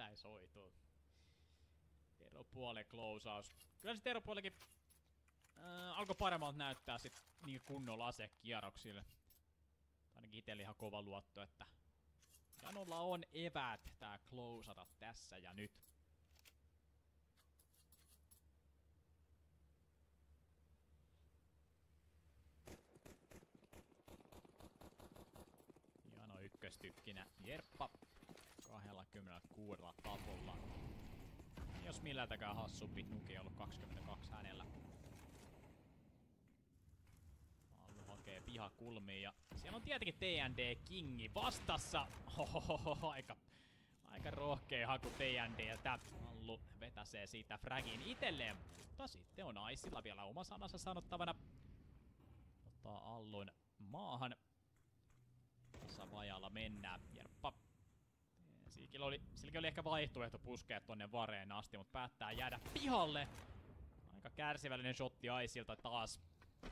etäisoitu. Teropuolen closeaus. Kyllä se Teropuolikin alkoi paremmalta näyttää sit niin kunnolla asekierroksille. Ainakin itselle ihan kova luotto, että Janolla on eväät tää closeata tässä ja nyt. Jano ykköstykkinä. Jerppa 26 tapolla. Jos millätäkään hassumpi nuki on ollut 22 hänellä. Allu hakee pihakulmiin ja siellä on tietenkin TND Kingi vastassa. Hohohoho, aika rohkea haku TNDltä. Allu vetäsee siitä fragin itselleen, mutta sitten on Aicella vielä oma sanansa sanottavana. Ottaa Allun maahan. Tässä vajalla mennään. Jerppa. Silläkin oli ehkä vaihtoehto puskea tonne vareen asti, mutta päättää jäädä pihalle. Aika kärsivällinen shotti Aicilta taas.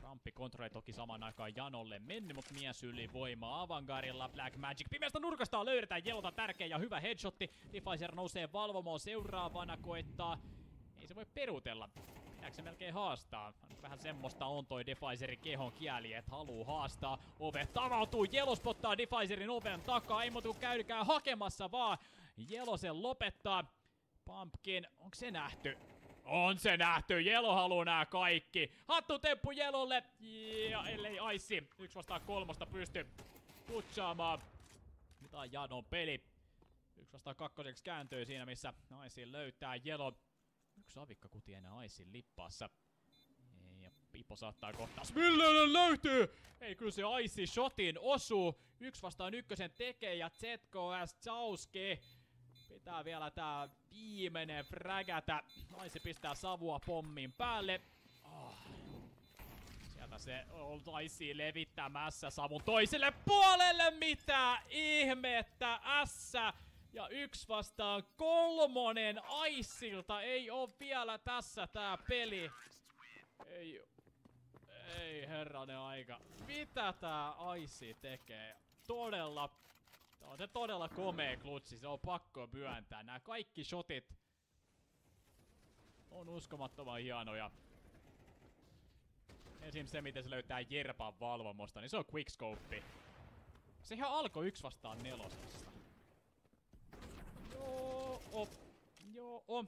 Rampi kontrolloi toki saman aikaan Janolle mennyt, mutta mies ylivoimaa Avantgardilla. Black Magic pimeästä nurkasta löydetään Jelolta tärkeä ja hyvä headshotti. Defizer nousee valvomoon seuraavana, koettaa. Ei se voi perutella. Pitääkö se melkein haastaa? Vähän semmoista on toi Defizerin kehon kieli, että haluu haastaa. Ove tavautuu, Jelo spottaa Defizerin oven takaa. Ei muuta kuin käydykään hakemassa vaan. Jelo sen lopettaa. Pumpkin, onko se nähty? On se nähty, Jelo haluu nää kaikki. Hattutemppu Jelolle. Ja ellei Aici 1 vastaan 3 pysty putsaamaan. Mitä on Janon peli? 1 vastaan 2 kääntyy siinä, missä Aici löytää Jelo. Yksi avikka kuti enää Aicin lippaassa. Ja Pipo saattaa kohtaa. Smillen löytyy! Ei, kyllä se Aici shotin osuu. 1 vastaan 1 tekee ja ZKS Chauski. Pitää vielä tää viimeinen frägätä. Aici pistää savua pommin päälle. Sieltä se on Aici levittämässä savun toiselle puolelle. Mitä ihmettä ässä! Ja 1 vastaan 3 Aicilta. Ei oo vielä tässä tää peli. Ei herranen aika. Mitä tää Aici tekee? On se todella komea klutsi. Se on pakko myöntää. Nää kaikki shotit on uskomattoman hienoja. Esim. Se miten se löytää Jerpan valvomosta, niin se on quickscope. Sehän alkoi 1 vastaan 4. Joo.